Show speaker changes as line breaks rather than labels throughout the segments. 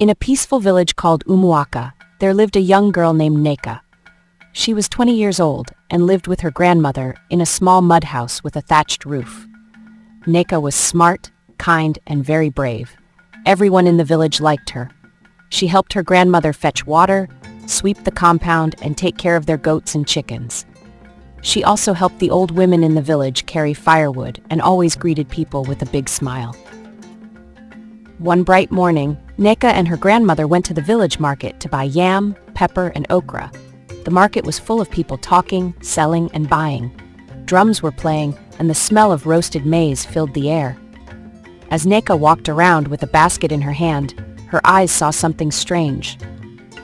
In a peaceful village called Umuaka, there lived a young girl named Nneka. She was 20 years old and lived with her grandmother in a small mud house with a thatched roof. Nneka was smart, kind, and very brave. Everyone in the village liked her. She helped her grandmother fetch water, sweep the compound, and take care of their goats and chickens. She also helped the old women in the village carry firewood and always greeted people with a big smile. One bright morning, Nneka and her grandmother went to the village market to buy yam, pepper, and okra. The market was full of people talking, selling, and buying. Drums were playing, and the smell of roasted maize filled the air. As Nneka walked around with a basket in her hand, her eyes saw something strange.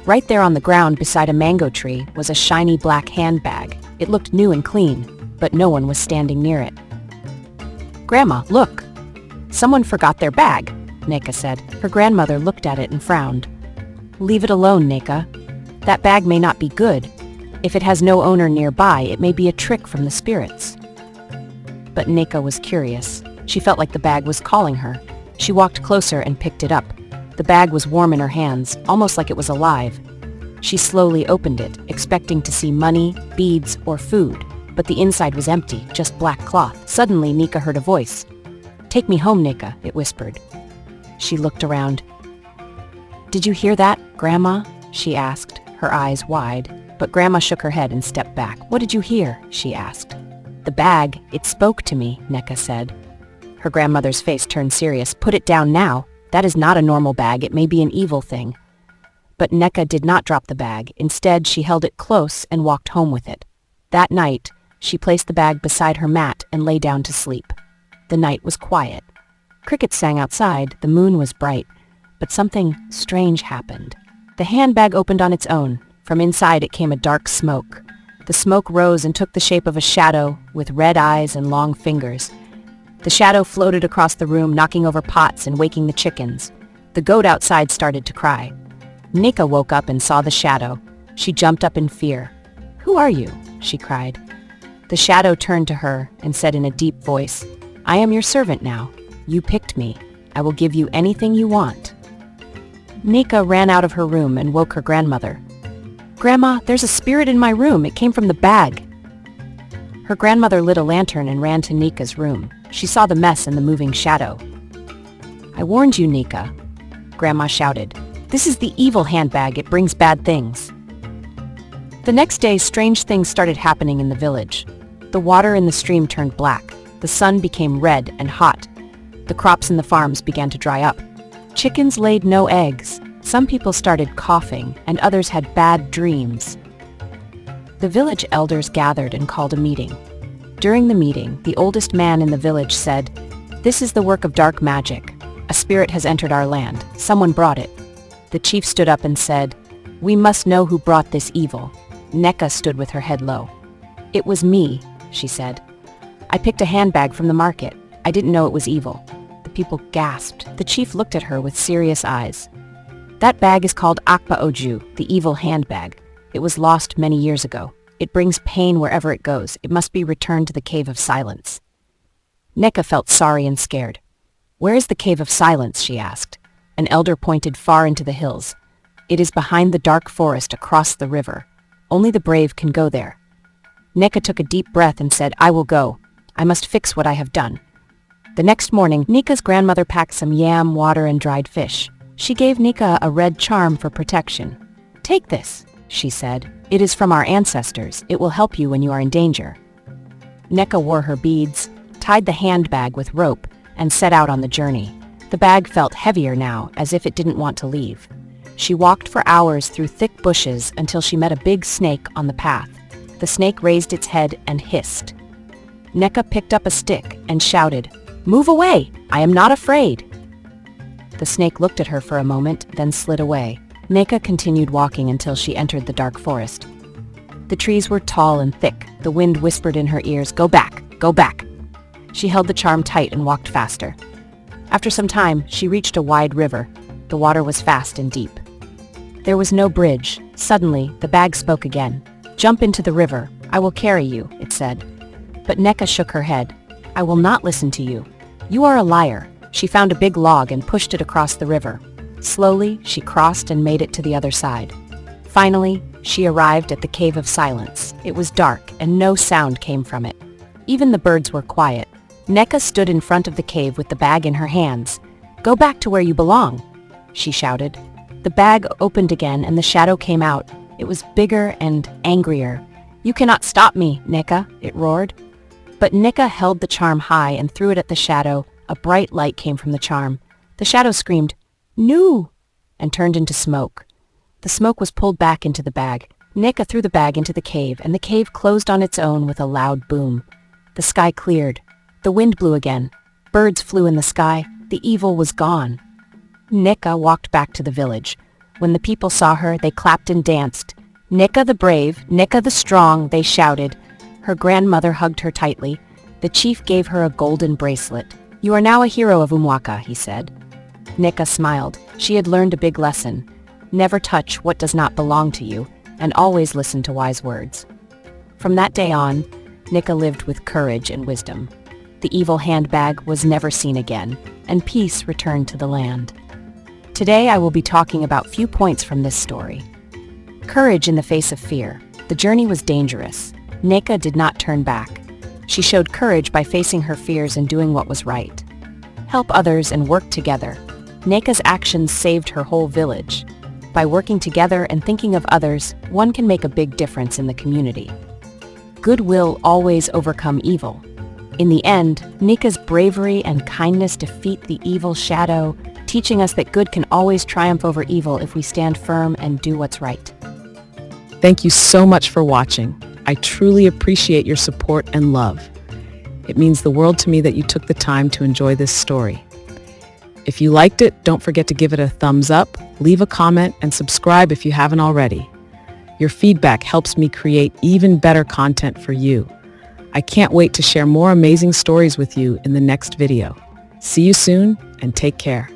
Right there on the ground beside a mango tree was a shiny black handbag. It looked new and clean, but no one was standing near it. "Grandma, look! Someone forgot their bag," Nneka said. Her grandmother looked at it and frowned. "Leave it alone, Nneka. That bag may not be good. If it has no owner nearby, it may be a trick from the spirits." But Nneka was curious. She felt like the bag was calling her. She walked closer and picked it up. The bag was warm in her hands, almost like it was alive. She slowly opened it, expecting to see money, beads, or food, but the inside was empty, just black cloth. Suddenly, Nneka heard a voice. "Take me home, Nneka," it whispered. She looked around. "Did you hear that, Grandma?" she asked, her eyes wide. But Grandma shook her head and stepped back. "What did you hear?" she asked. "The bag, it spoke to me," Nneka said. Her grandmother's face turned serious. "Put it down now. That is not a normal bag. It may be an evil thing." But Nneka did not drop the bag. Instead, she held it close and walked home with it. That night, she placed the bag beside her mat and lay down to sleep. The night was quiet. Crickets sang outside, the moon was bright, but something strange happened. The handbag opened on its own. From inside it came a dark smoke. The smoke rose and took the shape of a shadow with red eyes and long fingers. The shadow floated across the room, knocking over pots and waking the chickens. The goat outside started to cry. Nneka woke up and saw the shadow. She jumped up in fear. "Who are you?" she cried. The shadow turned to her and said in a deep voice, "I am your servant now. You picked me. I will give you anything you want." Nneka ran out of her room and woke her grandmother. "Grandma, there's a spirit in my room. It came from the bag." Her grandmother lit a lantern and ran to Nneka's room. She saw the mess and the moving shadow. "I warned you, Nneka," Grandma shouted. "This is the evil handbag. It brings bad things." The next day, strange things started happening in the village. The water in the stream turned black. The sun became red and hot. The crops in the farms began to dry up. Chickens laid no eggs. Some people started coughing, and others had bad dreams. The village elders gathered and called a meeting. During the meeting, the oldest man in the village said, "This is the work of dark magic. A spirit has entered our land. Someone brought it." The chief stood up and said, "We must know who brought this evil." Nneka stood with her head low. "It was me," she said. "I picked a handbag from the market. I didn't know it was evil." The people gasped. The chief looked at her with serious eyes. "That bag is called Akpa Oju, the evil handbag. It was lost many years ago. It brings pain wherever it goes. It must be returned to the Cave of Silence." Nneka felt sorry and scared. "Where is the Cave of Silence?" she asked. An elder pointed far into the hills. "It is behind the dark forest across the river. Only the brave can go there." Nneka took a deep breath and said, "I will go. I must fix what I have done." The next morning, Nneka's grandmother packed some yam, water, and dried fish. She gave Nneka a red charm for protection. "Take this," she said. "It is from our ancestors. It will help you when you are in danger." Nneka wore her beads, tied the handbag with rope, and set out on the journey. The bag felt heavier now, as if it didn't want to leave. She walked for hours through thick bushes until she met a big snake on the path. The snake raised its head and hissed. Nneka picked up a stick and shouted, "Move away! I am not afraid!" The snake looked at her for a moment, then slid away. Nneka continued walking until she entered the dark forest. The trees were tall and thick. The wind whispered in her ears, "Go back! Go back!" She held the charm tight and walked faster. After some time, she reached a wide river. The water was fast and deep. There was no bridge. Suddenly, the bag spoke again. "Jump into the river. I will carry you," it said. But Nneka shook her head. "I will not listen to you. You are a liar." She found a big log and pushed it across the river. Slowly, she crossed and made it to the other side. Finally, she arrived at the Cave of Silence. It was dark, and no sound came from it. Even the birds were quiet. Nneka stood in front of the cave with the bag in her hands. "Go back to where you belong," she shouted. The bag opened again, and the shadow came out. It was bigger and angrier. "You cannot stop me, Nneka," it roared. But Nneka held the charm high and threw it at the shadow. A bright light came from the charm. The shadow screamed, "No!" and turned into smoke. The smoke was pulled back into the bag. Nneka threw the bag into the cave, and the cave closed on its own with a loud boom. The sky cleared. The wind blew again. Birds flew in the sky. The evil was gone. Nneka walked back to the village. When the people saw her, they clapped and danced. "Nneka the brave, Nneka the strong," they shouted. Her grandmother hugged her tightly. The chief gave her a golden bracelet. "You are now a hero of Umuaka," he said. Nneka smiled. She had learned a big lesson. Never touch what does not belong to you, and always listen to wise words. From that day on, Nneka lived with courage and wisdom. The evil handbag was never seen again, and peace returned to the land. Today I will be talking about few points from this story. Courage in the face of fear. The journey was dangerous. Nneka did not turn back. She showed courage by facing her fears and doing what was right. Help others and work together. Nneka's actions saved her whole village. By working together and thinking of others, one can make a big difference in the community. Good will always overcome evil. In the end, Nneka's bravery and kindness defeat the evil shadow, teaching us that good can always triumph over evil if we stand firm and do what's right.
Thank you so much for watching. I truly appreciate your support and love. It means the world to me that you took the time to enjoy this story. If you liked it, don't forget to give it a thumbs up, leave a comment, and subscribe if you haven't already. Your feedback helps me create even better content for you. I can't wait to share more amazing stories with you in the next video. See you soon, and take care.